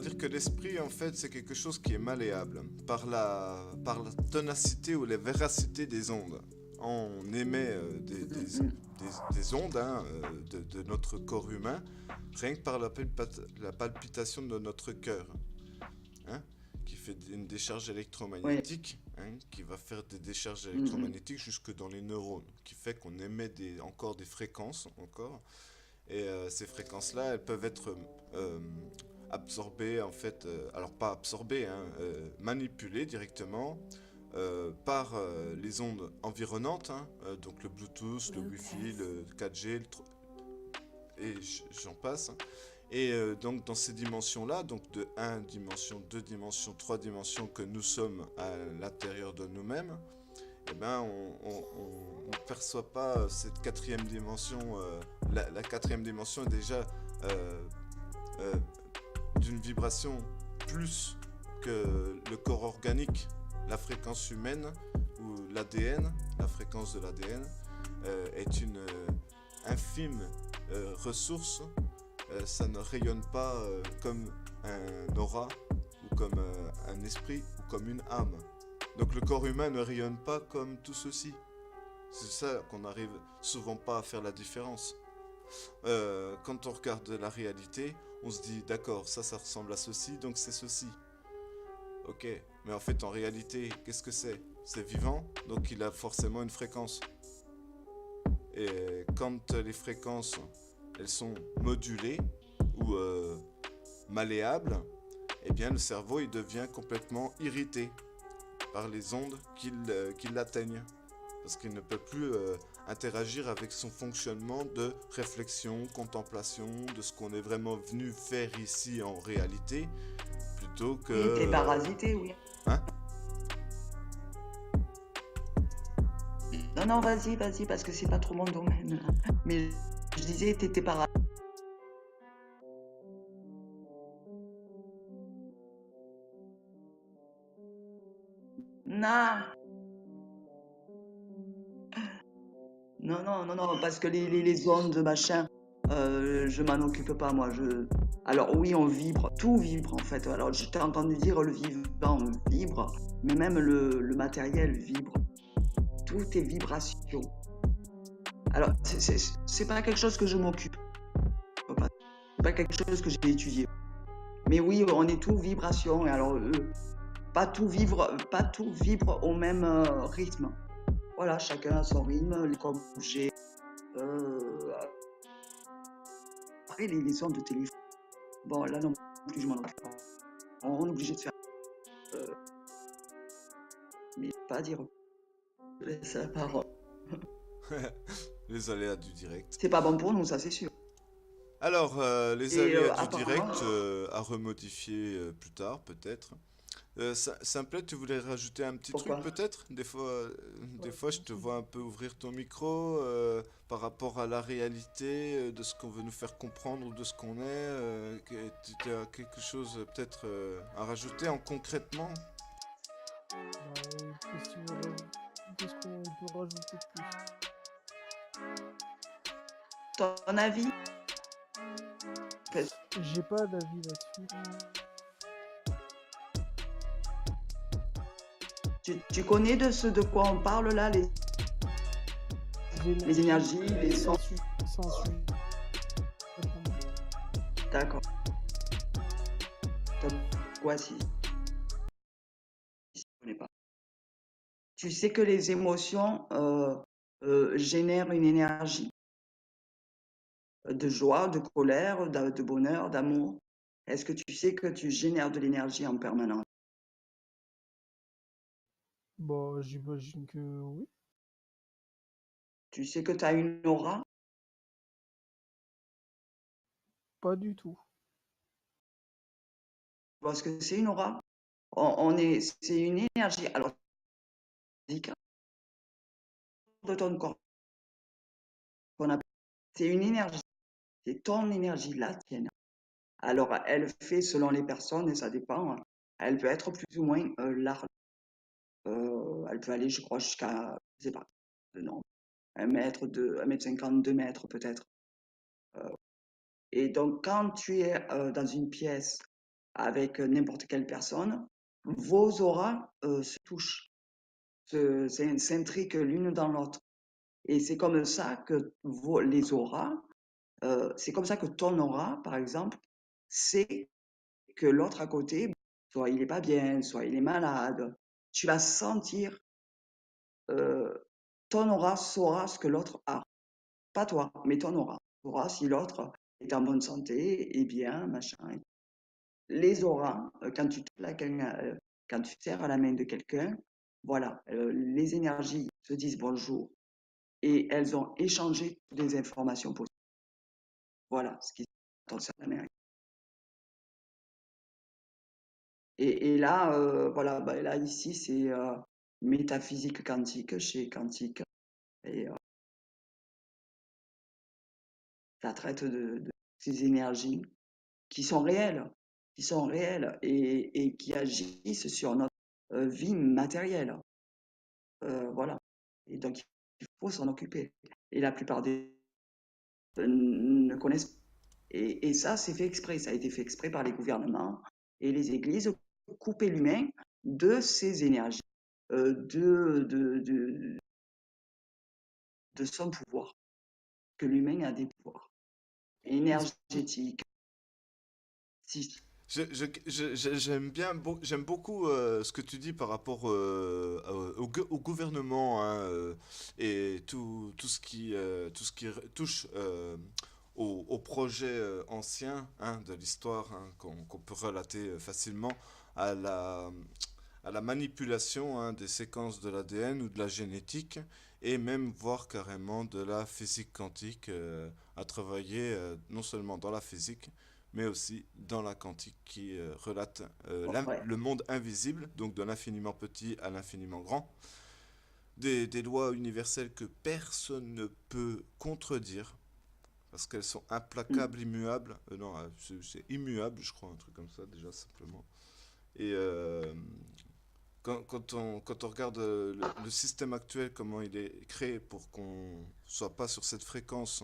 dire que l'esprit, en fait, c'est quelque chose qui est malléable par la ténacité ou la véracité des ondes. On émet des ondes hein, de notre corps humain, rien que par la palpitation de notre cœur, hein, qui fait une décharge électromagnétique, hein, qui va faire des décharges électromagnétiques jusque dans les neurones, qui fait qu'on émet encore des fréquences, encore. Et ces fréquences-là, elles peuvent être absorbées, en fait, alors pas absorbées, hein, manipulées directement par les ondes environnantes, hein, donc le Bluetooth, le Wi-Fi, le 4G, et j'en passe. Et donc dans ces dimensions-là, donc de 1 dimension, 2 dimensions, 3 dimensions que nous sommes à l'intérieur de nous-mêmes, eh ben, on ne perçoit pas cette quatrième dimension. La quatrième dimension est déjà euh, euh, d'une vibration plus que le corps organique, la fréquence humaine ou l'ADN, la fréquence de l'ADN est une infime ressource. Ça ne rayonne pas comme un aura ou comme un esprit ou comme une âme. Donc le corps humain ne rayonne pas comme tout ceci. C'est ça qu'on n'arrive souvent pas à faire la différence. Quand on regarde la réalité, on se dit d'accord, ça ressemble à ceci, donc c'est ceci. Ok, mais en fait en réalité, qu'est-ce que c'est? C'est vivant, donc il a forcément une fréquence. Et quand les fréquences, elles sont modulées ou malléables, eh bien le cerveau il devient complètement irrité par les ondes qui l'atteignent. Parce qu'il ne peut plus interagir avec son fonctionnement de réflexion, contemplation, de ce qu'on est vraiment venu faire ici en réalité, plutôt que... Oui, t'es parasité, oui. Hein? Non, non, vas-y, parce que c'est pas trop mon domaine. Mais je disais, t'étais parasité. Non, non, parce que les ondes, machin, je m'en occupe pas, moi. Alors oui, on vibre, tout vibre en fait. Alors je t'ai entendu dire le vivant vibre, mais même le matériel vibre. Tout est vibration. Alors, c'est pas quelque chose que je m'occupe. C'est pas quelque chose que j'ai étudié. Mais oui, on est tout vibration. Et alors, pas tout vibre au même rythme. Voilà, chacun a son rythme, comme j'ai. Après, les ondes de téléphone. Bon, là non plus, je m'en occupe pas. On est obligé de faire. Mais pas à dire. Je laisse la parole. Les aléas du direct. C'est pas bon pour nous, ça c'est sûr. Alors, les Et aléas du apparemment, direct à remodifier plus tard, peut-être. Simplet, tu voulais rajouter un petit truc pourquoi? peut-être? Des fois, je te vois un peu ouvrir ton micro par rapport à la réalité de ce qu'on veut nous faire comprendre ou de ce qu'on est. Tu as quelque chose peut-être à rajouter en concrètement? Qu'est-ce qu'on peut rajouter de plus? Ton avis? J'ai pas d'avis là-dessus. Tu connais de ce de quoi on parle là, les énergies, les sons? Sans sujet. D'accord. Donc, quoi si je connais pas. Tu sais que les émotions génèrent une énergie de joie, de colère, de bonheur, d'amour. Est-ce que tu sais que tu génères de l'énergie en permanence? Bon, j'imagine que oui. Tu sais que tu as une aura? Pas du tout. Parce que c'est une aura. C'est une énergie. Alors, physique de ton corps. C'est une énergie. C'est ton énergie, la tienne. Alors, elle fait selon les personnes et ça dépend. Elle peut être plus ou moins large. Elle peut aller, je crois, jusqu'à, je sais pas, non, 1 mètre, 1 mètre 50, 2 mètres peut-être. Et donc, quand tu es dans une pièce avec n'importe quelle personne, vos auras se touchent, s'intriquent l'une dans l'autre. Et c'est comme ça que les auras, c'est comme ça que ton aura, par exemple, c'est que l'autre à côté, soit il n'est pas bien, soit il est malade, tu vas sentir, ton aura saura ce que l'autre a. Pas toi, mais ton aura. Saura si l'autre est en bonne santé, est bien, machin. Les auras, quand tu serres à la main de quelqu'un, voilà, les énergies se disent bonjour et elles ont échangé des informations possibles. Voilà ce qui se passe à la main. Et là, voilà, bah, là ici, métaphysique quantique chez Quantique. Et ça traite de ces énergies qui sont réelles, et qui agissent sur notre vie matérielle. Voilà. Et donc, il faut s'en occuper. Et la plupart des ne connaissent pas. Et ça, c'est fait exprès. Ça a été fait exprès par les gouvernements et les églises, couper l'humain de ces énergies, de son pouvoir, que l'humain a des pouvoirs énergétiques. Si, J'aime beaucoup ce que tu dis par rapport au gouvernement, hein, et tout ce tout ce qui touche au projet ancien, hein, de l'histoire, hein, qu'on peut relater facilement à à la manipulation, hein, des séquences de l'ADN ou de la génétique, et même voire carrément de la physique quantique, à travailler non seulement dans la physique, mais aussi dans la quantique qui relate ouais. le monde invisible, donc de l'infiniment petit à l'infiniment grand, des lois universelles que personne ne peut contredire, parce qu'elles sont Mm. implacables, immuables. Non, c'est immuable, je crois, un truc comme ça, déjà, simplement. Et quand on regarde le système actuel, comment il est créé pour qu'on soit pas sur cette fréquence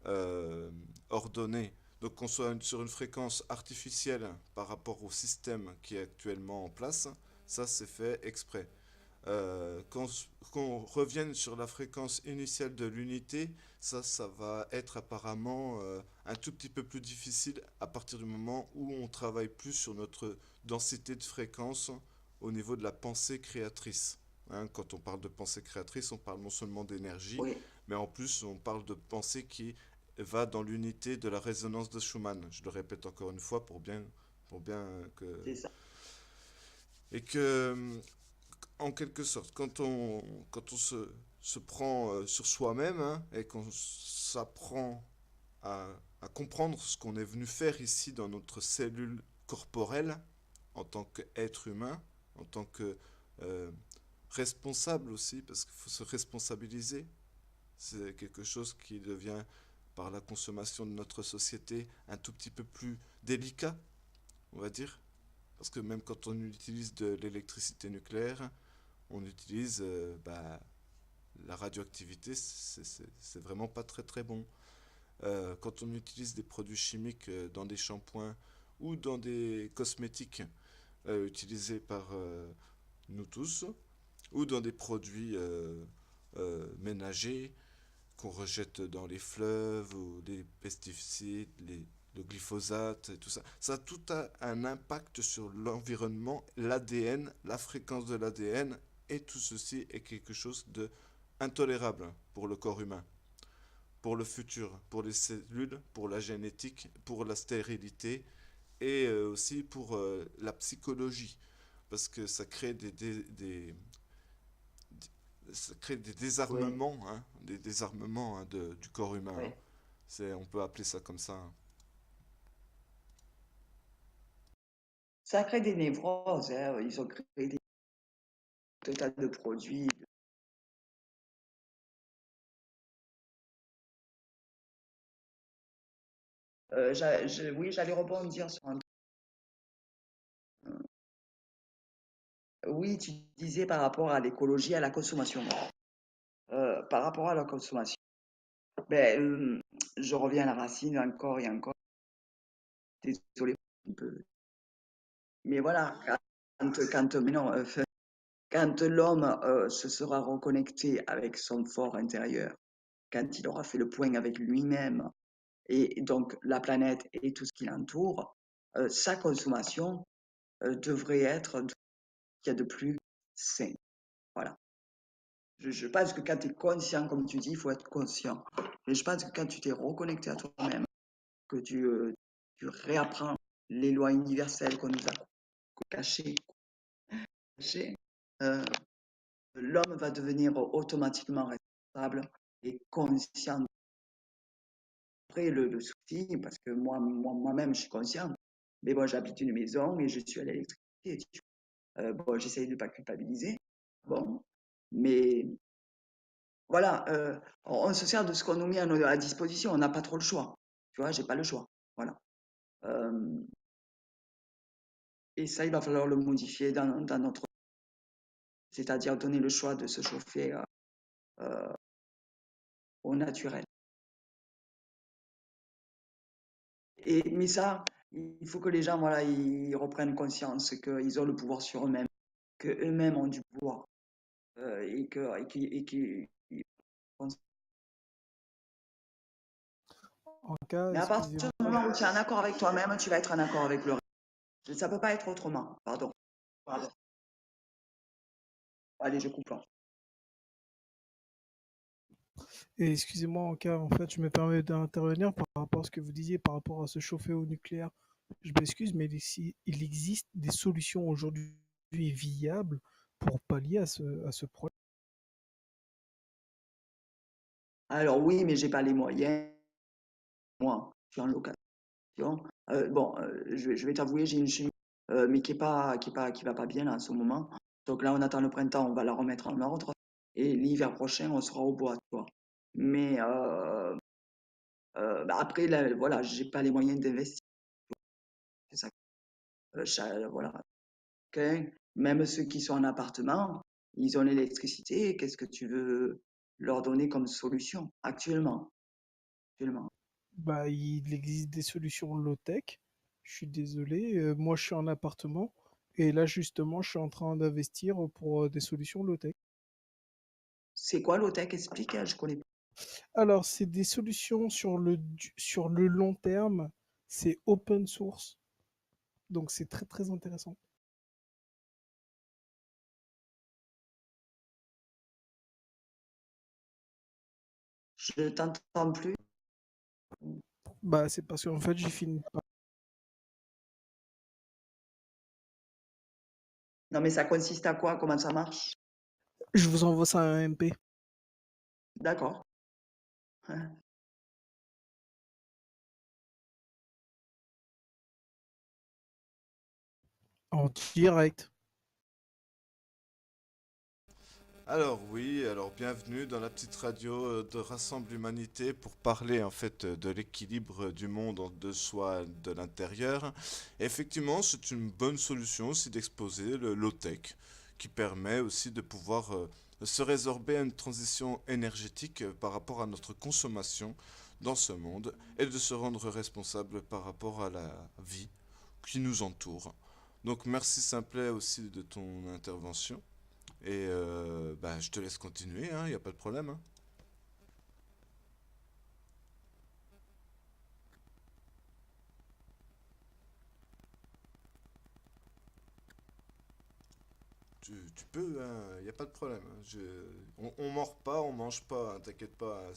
euh, ordonnée, donc qu'on soit sur une fréquence artificielle par rapport au système qui est actuellement en place, ça c'est fait exprès. Qu'on revienne sur la fréquence initiale de l'unité, ça va être apparemment un tout petit peu plus difficile à partir du moment où on travaille plus sur notre densité de fréquence au niveau de la pensée créatrice. Hein, quand on parle de pensée créatrice, on parle non seulement d'énergie, Oui, mais en plus on parle de pensée qui va dans l'unité de la résonance de Schumann. Je le répète encore une fois pour bien que... c'est ça. Et que en quelque sorte, quand on se prend sur soi-même, hein, et qu'on s'apprend à comprendre ce qu'on est venu faire ici dans notre cellule corporelle, en tant qu'être humain, en tant que euh, responsable aussi, parce qu'il faut se responsabiliser. C'est quelque chose qui devient, par la consommation de notre société, un tout petit peu plus délicat, on va dire. Parce que même quand on utilise de l'électricité nucléaire, on utilise la radioactivité, c'est vraiment pas très très bon. Quand on utilise des produits chimiques dans des shampoings ou dans des cosmétiques utilisés par nous tous, ou dans des produits ménagers qu'on rejette dans les fleuves, ou des pesticides, le glyphosate et tout ça. Ça a tout un impact sur l'environnement, l'ADN, la fréquence de l'ADN, et tout ceci est quelque chose de intolérable pour le corps humain, pour le futur, pour les cellules, pour la génétique, pour la stérilité, et aussi pour la psychologie, parce que ça crée des Oui, désarmements, hein, des désarmements, hein, du corps humain, oui. hein. On peut appeler ça comme ça, hein. Ça crée des névroses, hein. Ils ont créé des total de produits. Oui, j'allais rebondir sur un. Oui, tu disais par rapport à l'écologie, à la consommation. Par rapport à la consommation. Ben, je reviens à la racine encore et encore. Désolé un peu. Mais voilà, mais non, quand l'homme se sera reconnecté avec son fort intérieur, quand il aura fait le point avec lui-même et donc la planète et tout ce qui l'entoure, sa consommation devrait être ce qu'il y a de plus sain. Voilà. Je pense que quand tu es conscient, comme tu dis, il faut être conscient. Mais je pense que quand tu t'es reconnecté à toi-même, que tu réapprends les lois universelles qu'on nous a cachées, euh, l'homme va devenir automatiquement responsable et conscient. Après, le souci, parce que moi-même, je suis consciente, mais bon, j'habite une maison et je suis à l'électricité. Bon, j'essaye de ne pas culpabiliser, Bon, mais voilà, on se sert de ce qu'on nous met à disposition. On n'a pas trop le choix. Tu vois, j'ai pas le choix. Voilà. Euh, et ça, il va falloir le modifier dans notre, c'est-à-dire donner le choix de se chauffer euh, au naturel. Mais ça, il faut que les gens, voilà, ils reprennent conscience qu'ils ont le pouvoir sur eux-mêmes, qu'eux-mêmes ont du pouvoir et qu'ils En cas, mais à partir excusez-moi, du moment où tu es en accord avec toi-même, tu vas être en accord avec le reste. Ça peut pas être autrement. Pardon. Pardon. Allez, je coupe. et excusez-moi, en cas, en fait, je me permets d'intervenir par rapport à ce que vous disiez, par rapport à se chauffer au nucléaire. Je m'excuse, mais il existe des solutions aujourd'hui viables pour pallier à ce problème. Alors oui, mais j'ai pas les moyens. Moi, je suis en location. Bon, je vais t'avouer, j'ai une cheminée, mais qui va pas bien là, en ce moment. Donc là, on attend le printemps, on va la remettre en ordre. Et l'hiver prochain, on sera au bois, tu vois. Mais bah, après, là, voilà, j'ai pas les moyens d'investir. C'est ça. Voilà. Ok. Même ceux qui sont en appartement, ils ont l'électricité. Qu'est-ce que tu veux leur donner comme solution actuellement? Bah, il existe des solutions low-tech. Je suis désolé, moi je suis en appartement et là justement je suis en train d'investir pour des solutions low-tech. C'est quoi l'OTEC? Explique, je connais pas. Alors, c'est des solutions sur le long terme, c'est open source, donc c'est très très intéressant. Je t'entends plus. Bah, c'est parce qu'en fait j'ai fini. Non, mais ça consiste à quoi? Comment ça marche? Je vous envoie ça à un MP D'accord. Hein. en direct. Alors oui, alors bienvenue dans la petite radio de Rassemble Humanité pour parler en fait de l'équilibre du monde de soi et de l'intérieur. Effectivement, c'est une bonne solution aussi d'exposer le low-tech qui permet aussi de pouvoir se résorber à une transition énergétique par rapport à notre consommation dans ce monde et de se rendre responsable par rapport à la vie qui nous entoure. Donc merci Simplet aussi de ton intervention. Et bah, je te laisse continuer, il n'y a pas de problème. Hein. Tu peux, il n'y a pas de problème. Hein. On mord pas, on mange pas, hein, t'inquiète pas. Hein,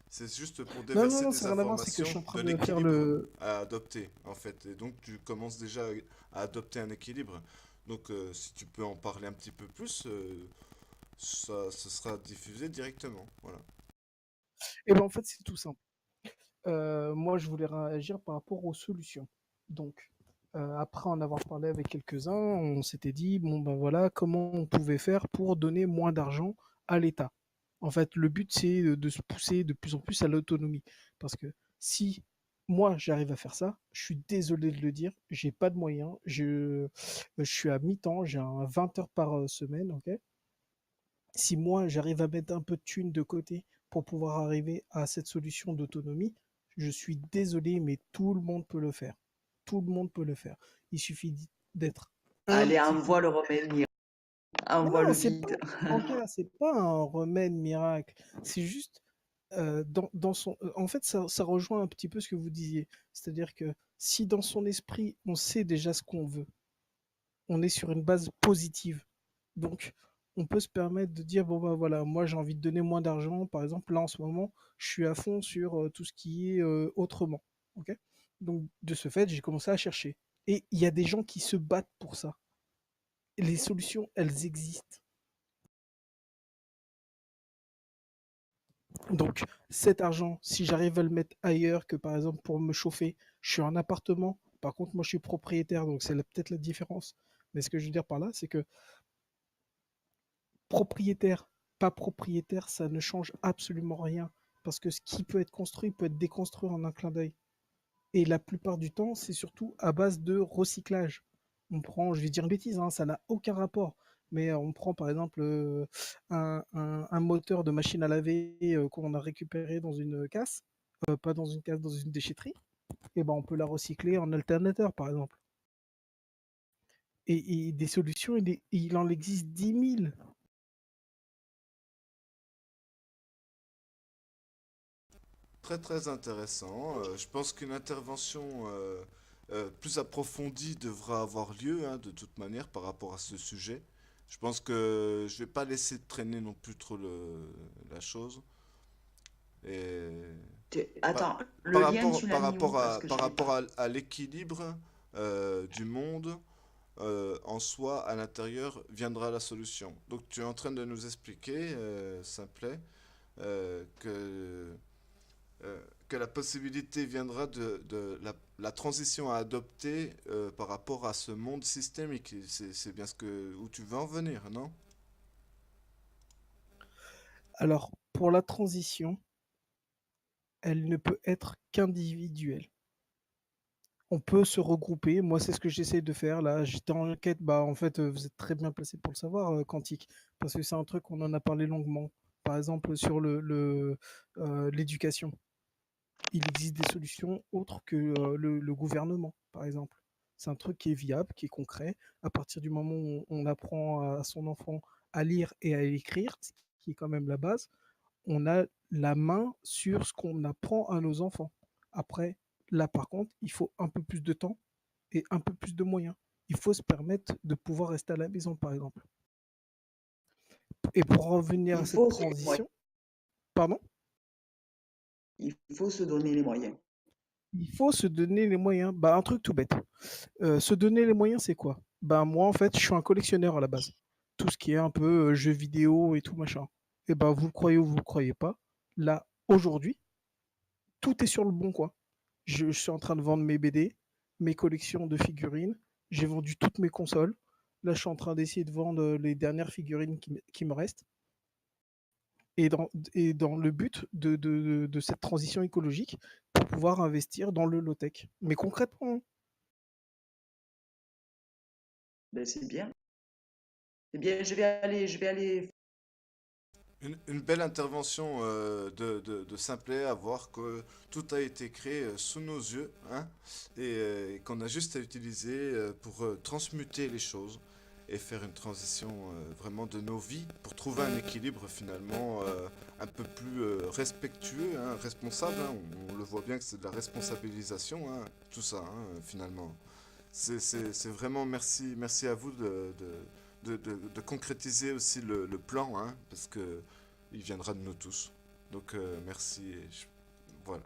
c'est juste pour Non, non, déverser non, des c'est rien à voir, c'est que je suis informations en train de de faire l'équilibre le. à adopter, en fait. Et donc tu commences déjà à adopter un équilibre. Donc si tu peux en parler un petit peu plus, ce sera diffusé directement. Voilà. Et ben en fait, c'est tout simple. Moi, je voulais réagir par rapport aux solutions. Donc, après en avoir parlé avec quelques-uns, on s'était dit, bon ben voilà, comment on pouvait faire pour donner moins d'argent à l'État. En fait, le but, c'est de se pousser de plus en plus à l'autonomie. Parce que si moi, j'arrive à faire ça, je suis désolé de le dire, j'ai pas de moyens, je suis à mi-temps, j'ai un 20 heures par semaine, ok. Si moi, j'arrive à mettre un peu de thunes de côté pour pouvoir arriver à cette solution d'autonomie, je suis désolé, mais tout le monde peut le faire. Tout le monde peut le faire. Il suffit d'être un Allez, petit peu. envoie le remède miracle. Mais Envoie non, le c'est pas guide. en cas, c'est pas un remède miracle. C'est juste dans son. En fait, ça rejoint un petit peu ce que vous disiez. C'est-à-dire que si dans son esprit, on sait déjà ce qu'on veut, on est sur une base positive. Donc, on peut se permettre de dire, bon, bah voilà, moi j'ai envie de donner moins d'argent. Par exemple, là en ce moment, je suis à fond sur tout ce qui est autrement. Ok. Donc, de ce fait, j'ai commencé à chercher. Et il y a des gens qui se battent pour ça. Les solutions, elles existent. Donc, cet argent, si j'arrive à le mettre ailleurs que par exemple pour me chauffer, je suis en appartement. Par contre, moi je suis propriétaire, donc c'est peut-être la différence. Mais ce que je veux dire par là, c'est que propriétaire, pas propriétaire, ça ne change absolument rien. Parce que ce qui peut être construit peut être déconstruit en un clin d'œil. Et la plupart du temps, c'est surtout à base de recyclage. On prend, je vais dire une bêtise, hein, ça n'a aucun rapport. Mais on prend par exemple un moteur de machine à laver qu'on a récupéré dans une casse, pas dans une casse, dans une déchetterie, et ben on peut la recycler en alternateur par exemple. Et des solutions, il en existe 10 000. Très très intéressant. Je pense qu'une intervention plus approfondie devra avoir lieu, hein, de toute manière par rapport à ce sujet. Je pense que je vais pas laisser traîner non plus trop la chose. Et par, Attends, le lien, tu l'as par mis où? rapport Parce que par je l'ai rapport pas. à l'équilibre du monde en soi, à l'intérieur, viendra la solution. Donc tu es en train de nous expliquer, Simplet, que la possibilité viendra de la transition à adopter par rapport à ce monde systémique. C'est bien où tu veux en venir, non? Alors, pour la transition, elle ne peut être qu'individuelle. On peut se regrouper. Moi, c'est ce que j'essaie de faire là. J'étais en quête. Bah, en fait, vous êtes très bien placé pour le savoir, Quantique, parce que c'est un truc qu'on en a parlé longuement. Par exemple, sur l'éducation, il existe des solutions autres que le gouvernement, par exemple. C'est un truc qui est viable, qui est concret. À partir du moment où on apprend à son enfant à lire et à écrire, ce qui est quand même la base, on a la main sur ce qu'on apprend à nos enfants. Après, là par contre, il faut un peu plus de temps et un peu plus de moyens. Il faut se permettre de pouvoir rester à la maison, par exemple. Et pour revenir à Il cette faut se donner les moyens. transition, pardon, Il faut se donner les moyens. il faut se donner les moyens. Bah, un truc tout bête. Se donner les moyens, c'est quoi? Bah, moi, en fait, je suis un collectionneur à la base. Tout ce qui est un peu jeux vidéo et tout machin. Et bah, vous le croyez ou vous le croyez pas, là, aujourd'hui, tout est sur le bon coin. Je suis en train de vendre mes BD, mes collections de figurines. J'ai vendu toutes mes consoles. Là, je suis en train d'essayer de vendre les dernières figurines qui me restent. Et dans le but de cette transition écologique, pour pouvoir investir dans le low-tech. Mais concrètement, hein. Ben, c'est bien. C'est bien, je vais aller. Une belle intervention de Simplet, à voir que tout a été créé sous nos yeux, hein, et qu'on a juste à utiliser pour transmuter les choses et faire une transition vraiment de nos vies pour trouver un équilibre finalement un peu plus respectueux, hein, responsable, hein. On le voit bien que c'est de la responsabilisation, hein, tout ça, hein, finalement. C'est vraiment merci à vous de concrétiser aussi le plan, hein, parce que il viendra de nous tous. Donc merci. Voilà.